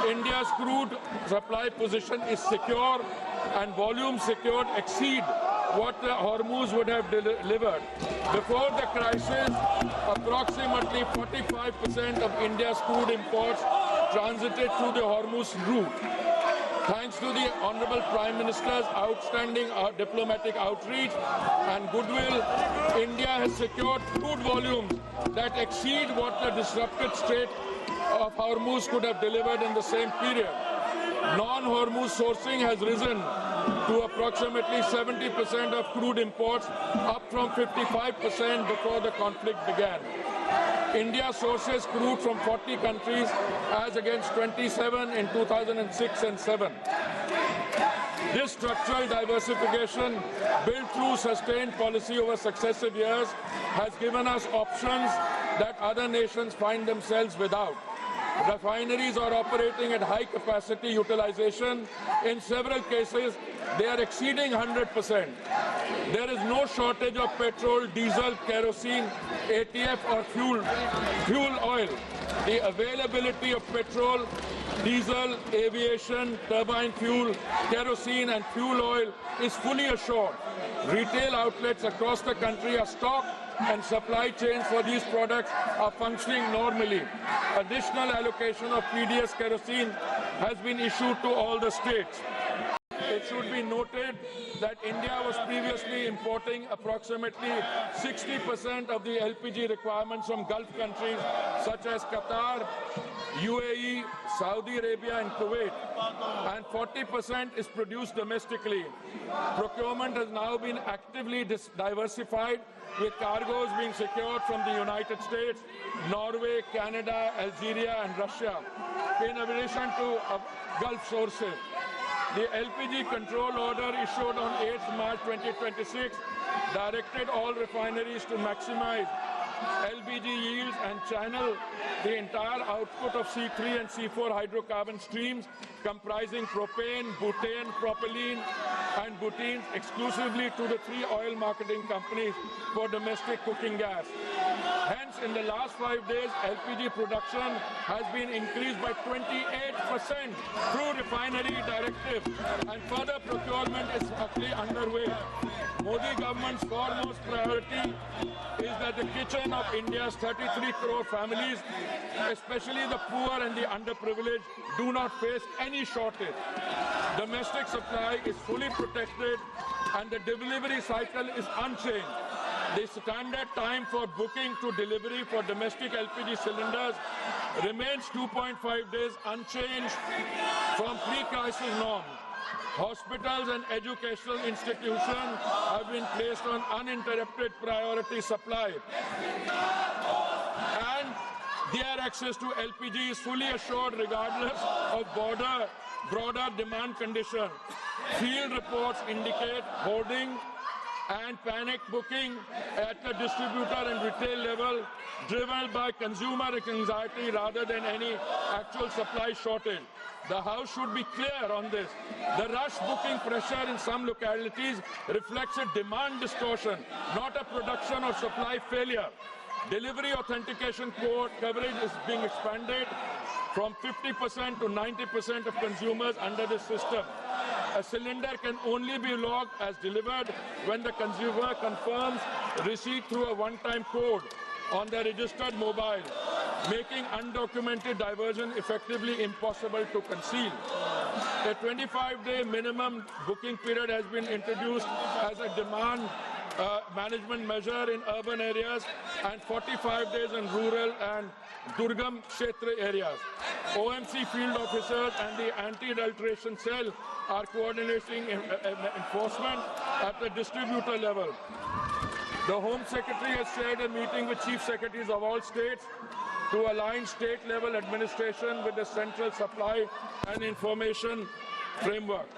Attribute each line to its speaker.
Speaker 1: India's crude supply position is secure and volumes secured exceed what the Hormuz would have delivered. Before the crisis, approximately 45% of India's crude imports transited through the Hormuz route. Thanks to the Honorable Prime Minister's outstanding diplomatic outreach and goodwill, India has secured crude volumes that exceed what the disrupted Strait of Hormuz could have delivered in the same period. Non-Hormuz sourcing has risen to approximately 70% of crude imports, up from 55% before the conflict began. India sources crude from 40 countries as against 27 in 2006 and 7. This structural diversification, built through sustained policy over successive years, has given us options that other nations find themselves without. Refineries are operating at high capacity utilization. In several cases, they are exceeding 100%. There is no shortage of petrol, diesel, kerosene, ATF or fuel oil. The availability of petrol, diesel, aviation, turbine fuel, kerosene and fuel oil is fully assured. Retail outlets across the country are stocked and supply chains for these products are functioning normally. Additional allocation of PDS kerosene has been issued to all the states. It should be noted that India was previously importing approximately 60% of the LPG requirements from Gulf countries such as Qatar, UAE, Saudi Arabia and Kuwait, and 40% is produced domestically. Procurement has now been actively diversified, with cargoes being secured from the United States, Norway, Canada, Algeria and Russia, in addition to Gulf sources. The LPG control order issued on 8th March 2026 directed all refineries to maximize LPG yields and channel the entire output of C3 and C4 hydrocarbon streams comprising propane, butane, propylene and butenes exclusively to the 3 oil marketing companies for domestic cooking gas. Hence, in the last 5 days, LPG production has been increased by 28% through refinery directive, and further procurement is actually underway. Modi government's foremost priority is that the kitchen of India's 33 crore families, especially the poor and the underprivileged, do not face any shortage. Domestic supply is fully protected and the delivery cycle is unchanged. The standard time for booking to delivery for domestic LPG cylinders remains 2.5 days, unchanged from pre-crisis norms. Hospitals and educational institutions have been placed on uninterrupted priority supply, and their access to LPG is fully assured regardless of broader demand conditions. Field reports indicate hoarding and panic booking at the distributor and retail level, driven by consumer anxiety rather than any actual supply shortage. The House should be clear on this. The rush booking pressure in some localities reflects a demand distortion, not a production or supply failure. Delivery authentication code coverage is being expanded from 50% to 90% of consumers under this system. A cylinder can only be logged as delivered when the consumer confirms receipt through a one-time code on the registered mobile, making undocumented diversion effectively impossible to conceal. A 25-day minimum booking period has been introduced as a demand management measure in urban areas and 45 days in rural and Durgam Kshetra areas. OMC field officers and the anti-adulteration cell are coordinating enforcement at the distributor level. The Home Secretary has shared a meeting with Chief Secretaries of all states to align state-level administration with the Central Supply and Information Framework.